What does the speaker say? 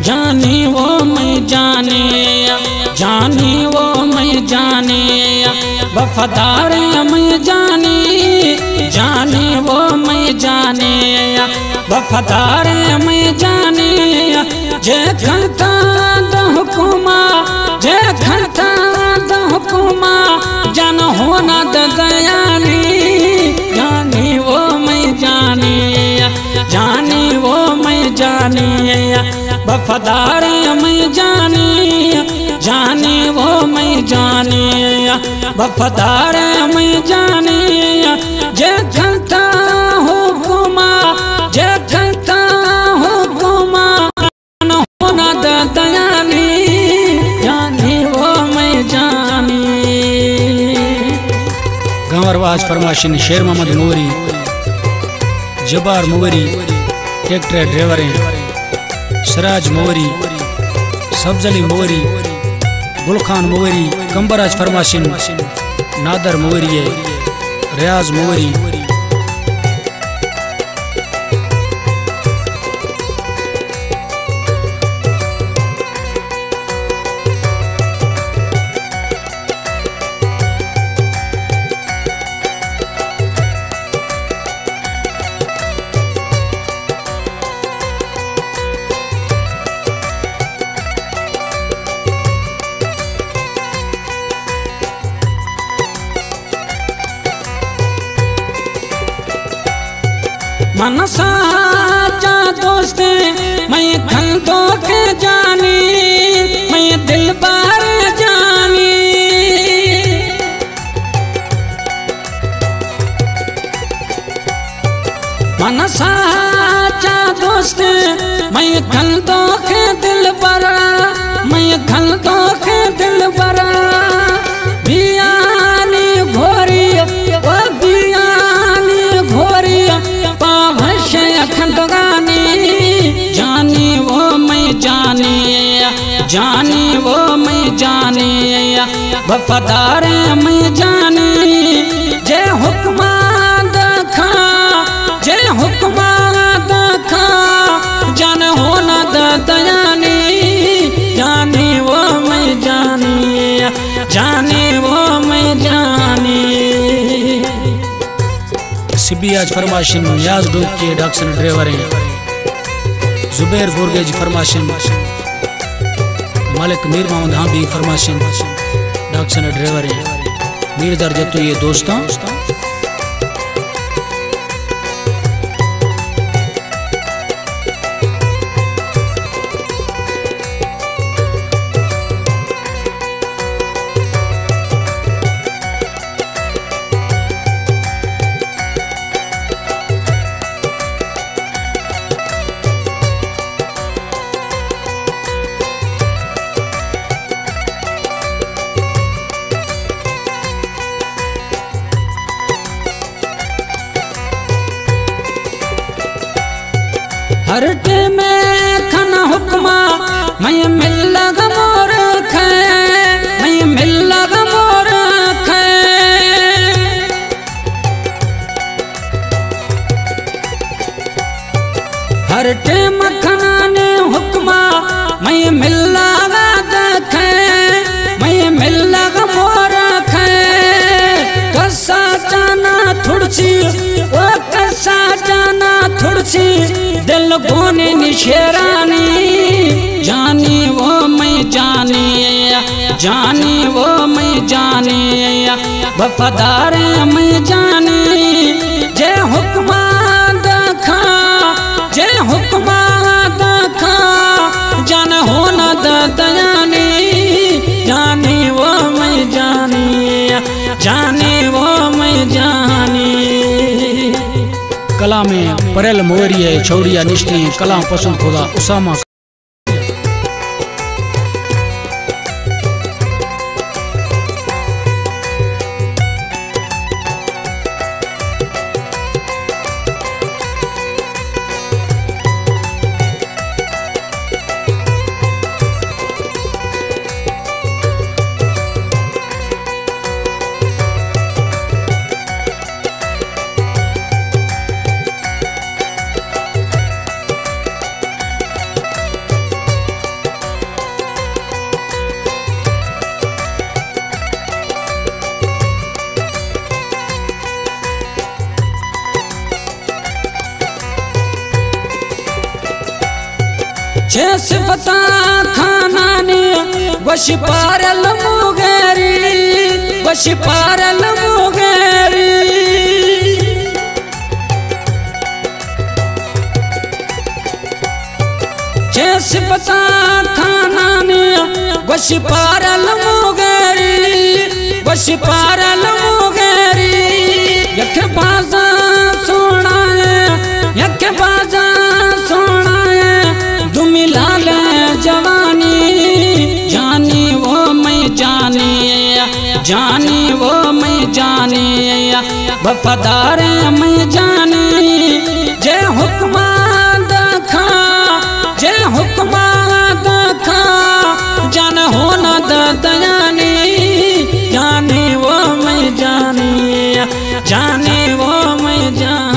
जानी वो मैं जाने, जानी वो मैं जाने, वफादार मैं जाने, जाने वो मैं जाने, वफादार मैं जाने, जे खलता द हुकुमा, जे खलता द हुकुमा, जान होना द दयानी, जानी वो मैं जाने, जानी वो मैं जाने, वफादार मैं जाने, जाने वो मैं जाने, वफादार मैं जाने, जे खलता हुकुमा, जे खलता हुकुमा, होना दयानी, जाने वो मैं जाने। गंवरवाज फरमाशिन शेर मोहम्मद मोरी, जबार मोरी ट्रैक्टर ड्राइवर हैं, सिराज मोरी, सब्जली मोरी, गुलखान मोरी, कंबराज फरमाशिन, नादर मोरी है, रियाज मोरी। मन साचा दोस्त मैं खल दो के जानी, मैं दिल बार जानी, मन साचा दोस्त मैं खल दो के दिल पर, मैं खल दो के दिल पर, बियानी घोरी वो बियानी घोरी, खंडगानी, जानी वो मैं जाने, जानी वो मैं जाने, वफादार मैं जाने, जे हुक्मा दखा, जे हुक्मा दखा, जान होना दयानी, जानी वो मैं जाने, जानी वो मैं जाने। सिबियाज फरमाशिन याज डूब के डॉक्टर ड्राइवर हैं, जुबैर बुर्गेज फरमाशिन, मालिक मीर मोहम्मद हाबी फरमाशिन डॉक्टर ड्राइवर हैं, मीर दर जत्तो ये दोस्तों। हरटे में खन हुक्मा, मैं मिल लगा मोर खे, मैं मिल लगा मोर खे, हरटे में खना ने हुक्मा, मैं मिल लगा देखे, मैं मिल लगा मोर खे, कसा जाना थोड़ी वो कसा जाना थोड़ी, दिल गोने निशेरानी, जानी वो मैं जाने, जानी वो मैं जाने, वफादार मैं जाने, जे हुक्मा दखा, जे हुक्मा दखा, जान होना दयानी, जानी वो मैं जाने, जानी वो मैं जाने। कला में परेल मोरी है, छौड़िया निश्ती कला पसंद खुदा उसामा। छे सिफता खानानी वशी पारल मुगेरी वशी पारल मुगेरी छे सिफता खानानी वशी पारल मुगेरी वशी पारल मुगेरी यख बाजा सोना यख बाजा सोना दुमिला ले जवानी जानी वो मैं जानी जानी वो मैं जानी वफादार मैं जानी जे हुक्मा दखा जे हुक्मा दखा जान हो न दयानी जानी वो मैं जानी जानी वो मैं जानी।